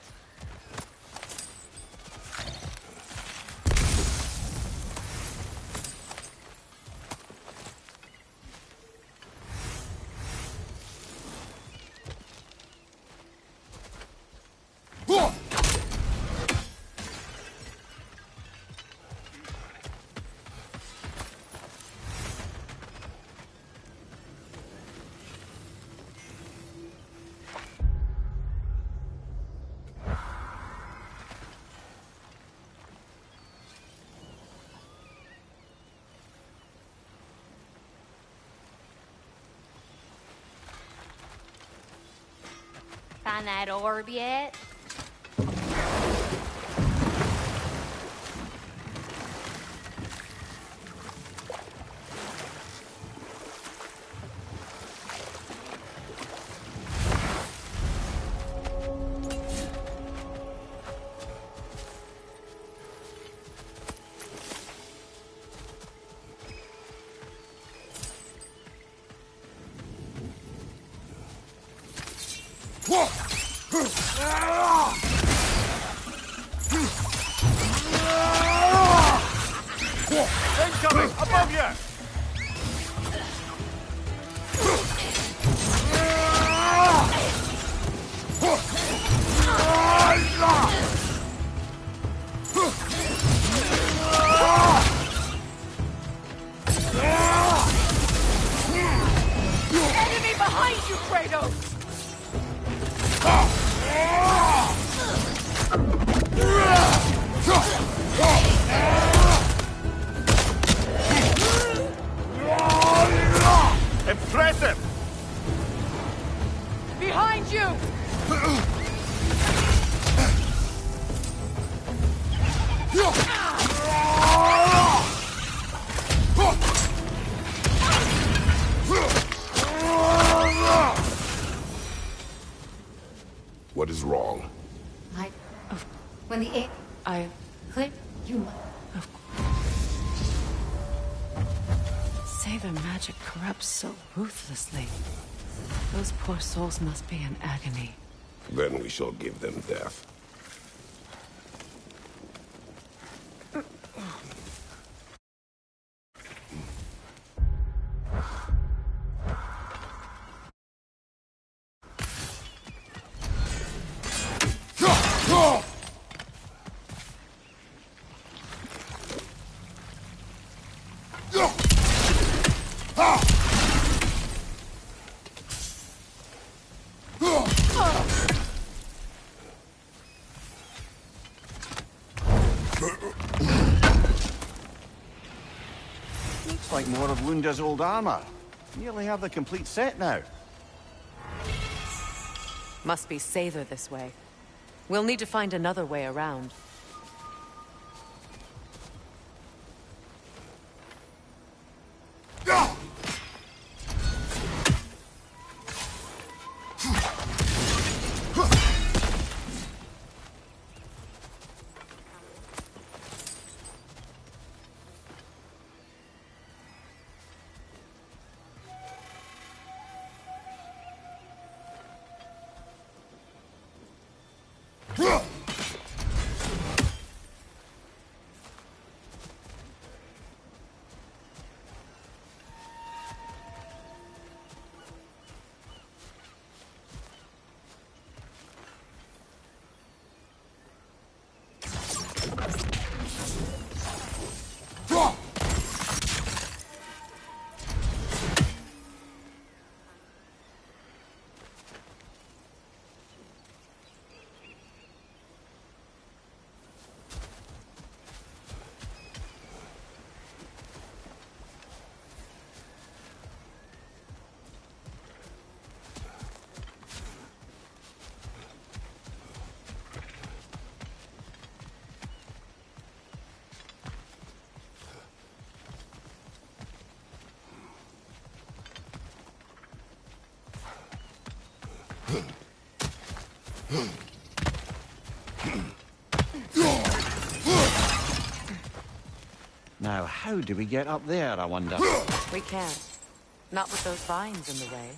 Speaker 8: Find that orb yet?
Speaker 7: Incoming! Above you!
Speaker 5: Enemy behind you, Kratos!
Speaker 7: Impressive!
Speaker 5: Behind you!
Speaker 3: What is wrong?
Speaker 11: When the air
Speaker 1: I...
Speaker 11: cleared, you
Speaker 1: say their magic corrupts so ruthlessly. Those poor souls must be in agony.
Speaker 3: Then we shall give them death.
Speaker 7: Looks like more of Lunda's old armor. Nearly have the complete set now.
Speaker 1: Must be safer this way. We'll need to find another way around.
Speaker 7: Now, how do we get up there, I wonder?
Speaker 1: We can't. Not with those vines in the way.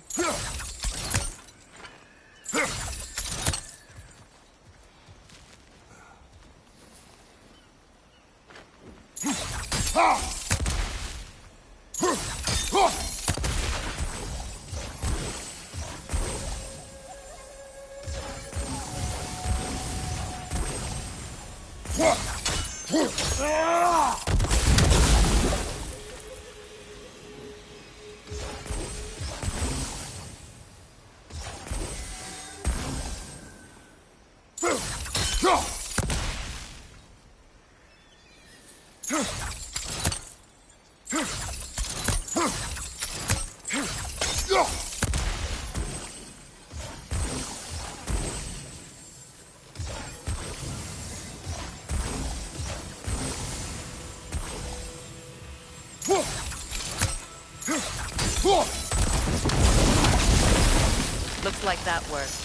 Speaker 1: Looks like that worked.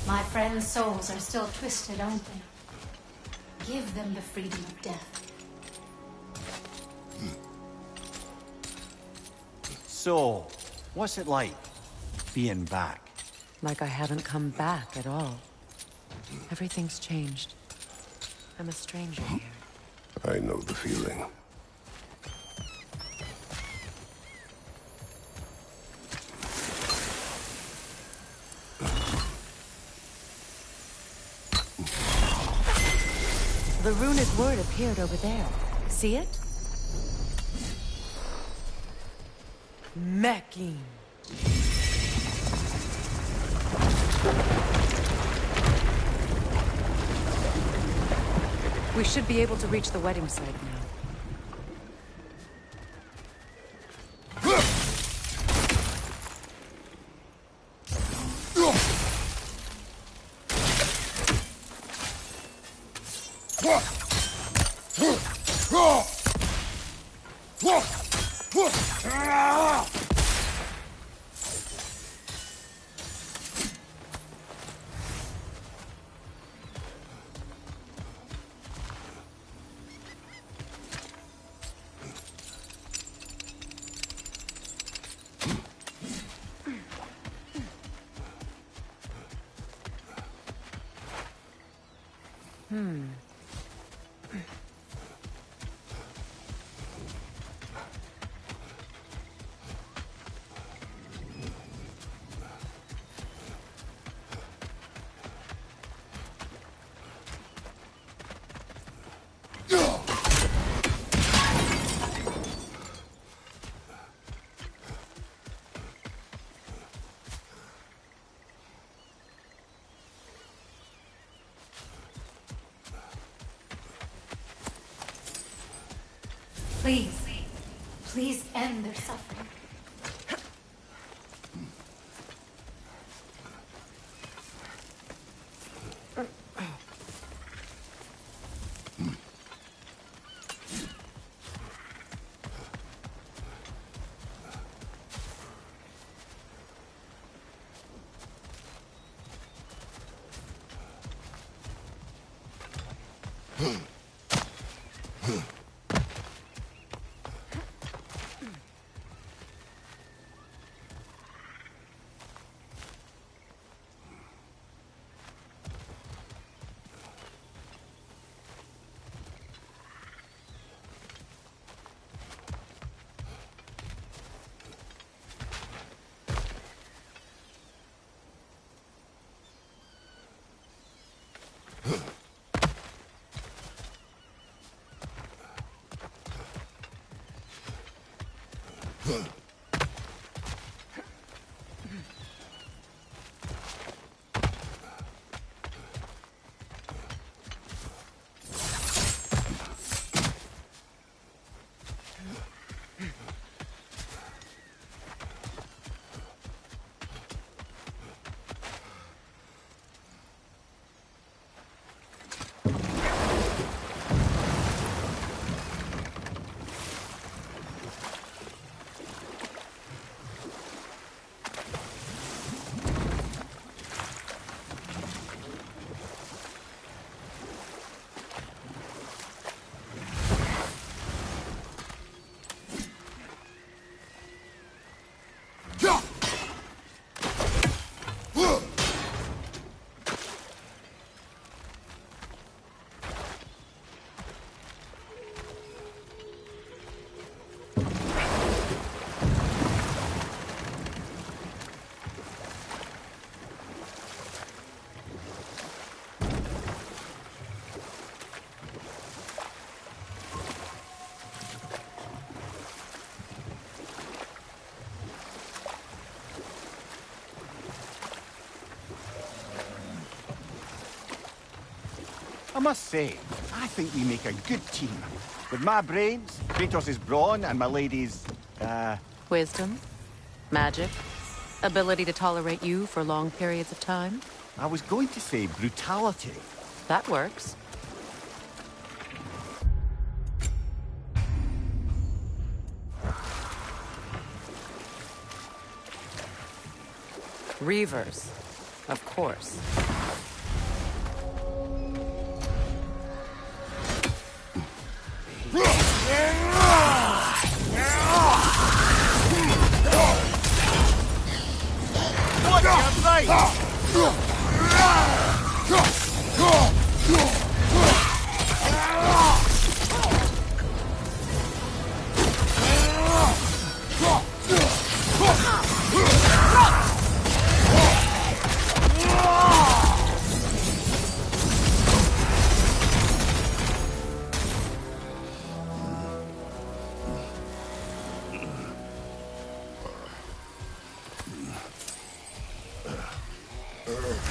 Speaker 11: My friends' souls are still twisted, aren't they? Give them the freedom of death.
Speaker 7: So, what's it like, being back?
Speaker 1: Like I haven't come back at all. Everything's changed. I'm a stranger here.
Speaker 3: I know the feeling.
Speaker 1: The runic word appeared over there. See it? Mekin. We should be able to reach the wedding site now.
Speaker 11: Please, please end their suffering.
Speaker 7: must say, I think we make a good team. With my brains, Kratos' brawn, and my lady's,
Speaker 1: Wisdom? Magic? Ability to tolerate you for long periods of time?
Speaker 7: I was going to say brutality.
Speaker 1: That works. Reavers, of course.
Speaker 7: What's your right?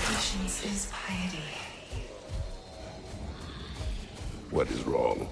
Speaker 10: Patience is piety.
Speaker 3: What is wrong?